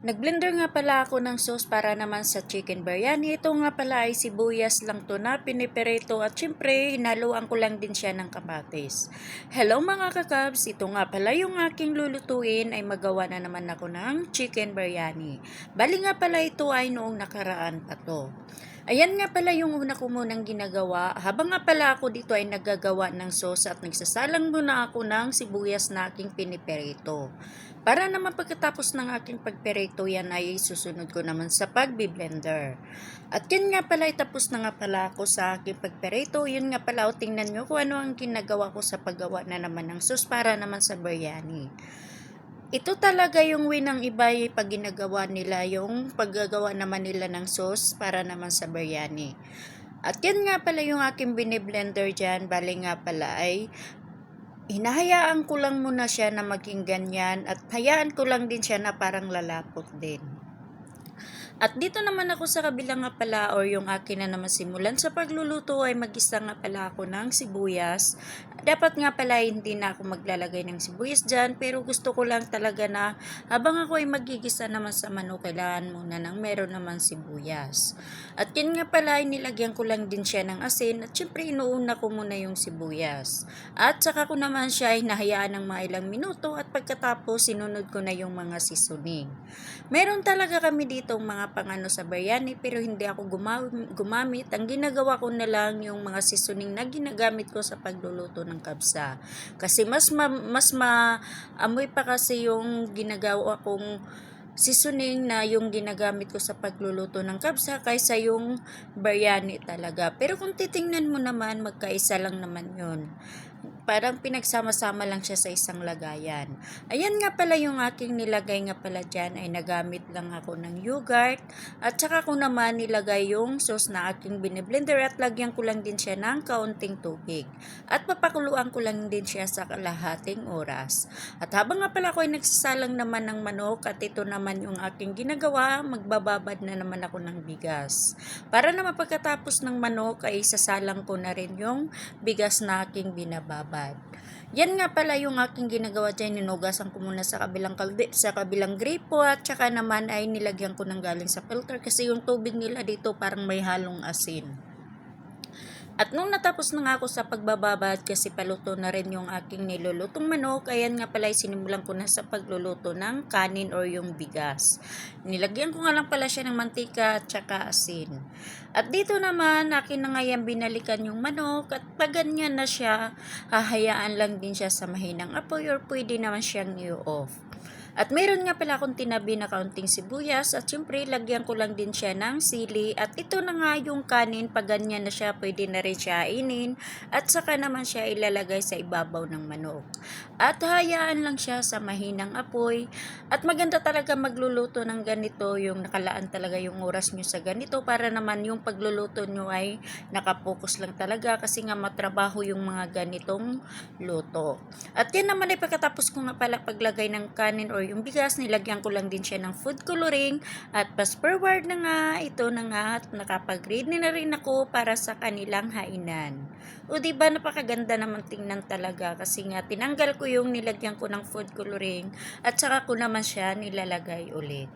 Nagblender nga pala ako ng sauce para naman sa chicken biryani. Ito nga pala ay sibuyas lang to na piniperito at syempre hinaluan ko lang din siya ng kamatis. Hello mga kakabs, ito nga pala yung aking lulutuin ay magawa na naman ako ng chicken biryani. Bali nga pala ito ay noong nakaraan pa to. Ayan nga pala yung una ko munang ginagawa. Habang nga pala ako dito ay naggagawa ng sauce at nagsasalang muna ako ng sibuyas na aking piniperito. Para naman pagkatapos ng aking pagperito yan ay susunod ko naman sa pagbi-blender. At yun nga pala, tapos na nga pala ako sa aking pagperito. Yun nga pala, tingnan nyo kung ano ang ginagawa ko sa paggawa na naman ng sauce para naman sa biryani. Ito talaga yung way ng iba pag ginagawa nila, yung paggagawa naman nila ng sauce para naman sa biryani. At yan nga pala yung aking biniblender dyan. Bali nga pala ay hinahayaan ko lang muna siya na maging ganyan at hayaan ko lang din siya na parang lalapot din. At dito naman ako sa kabilang nga pala or yung akin na naman simulan sa pagluluto ay mag-isa nga pala ako ng sibuyas. Dapat nga pala hindi na ako maglalagay ng sibuyas dyan pero gusto ko lang talaga na habang ako ay magigisa naman sa manok kailangan muna ng meron naman sibuyas. At yun nga pala ay nilagyan ko lang din siya ng asin at syempre inuuna ko muna yung sibuyas. At saka ko naman siya ay nahayaan ng mga ilang minuto at pagkatapos sinunod ko na yung mga seasoning. Meron talaga kami dito mga pangano sa biryani pero hindi ako gumamit. Ang ginagawa ko na lang yung mga seasoning na ginagamit ko sa pagluluto ng kabsa. Kasi mas maamoy pa kasi yung ginagawa kong seasoning na yung ginagamit ko sa pagluluto ng kabsa kaysa yung biryani talaga. Pero kung titingnan mo naman, magkaisa lang naman yun. Parang pinagsama-sama lang siya sa isang lagayan. Ayan nga pala yung aking nilagay nga pala dyan ay nagamit lang ako ng yogurt at saka ko naman nilagay yung sauce na aking biniblender at lagyan ko lang din siya ng kaunting tubig. At papakuluan ko lang din siya sa kalahating oras. At habang nga pala ako ay nagsasalang naman ng manok at ito naman yung aking ginagawa, magbababad na naman ako ng bigas. Para naman pagkatapos ng manok ay sasalang ko na rin yung bigas na aking binababad. Yan nga pala yung aking ginagawa dyan. Ninugasan ko muna sa kabilang gripo at saka naman ay nilagyan ko ng galing sa filter kasi yung tubig nila dito parang may halong asin. At nung natapos na nga ako sa pagbababad kasi paluto na rin yung aking nilulutong manok, ayan nga pala sinimulan ko na sa pagluluto ng kanin or yung bigas. Nilagyan ko nga lang pala siya ng mantika at saka asin. At dito naman, akin na nga yan binalikan yung manok at pag ganyan na siya, hahayaan lang din siya sa mahinang apoy or pwede naman siyang i-off. At meron nga pala akong tinabi na kaunting sibuyas at syempre lagyan ko lang din siya ng sili at ito na nga yung kanin pag ganyan na siya pwede na rin siya inin at saka naman siya ilalagay sa ibabaw ng manok. At hayaan lang siya sa mahinang apoy at maganda talaga magluluto ng ganito yung nakalaan talaga yung oras nyo sa ganito para naman yung pagluluto nyo ay nakapokus lang talaga kasi nga matrabaho yung mga ganitong luto. At yan naman ay pagkatapos ko nga pala paglagay ng kanin or yung bigas, nilagyan ko lang din siya ng food coloring at fast forward na nga, ito na nga at nakapag-ready na rin ako para sa kanilang hainan. O diba napakaganda naman tingnan talaga kasi nga tinanggal ko yung nilagyan ko ng food coloring at saka ko naman siya nilalagay ulit.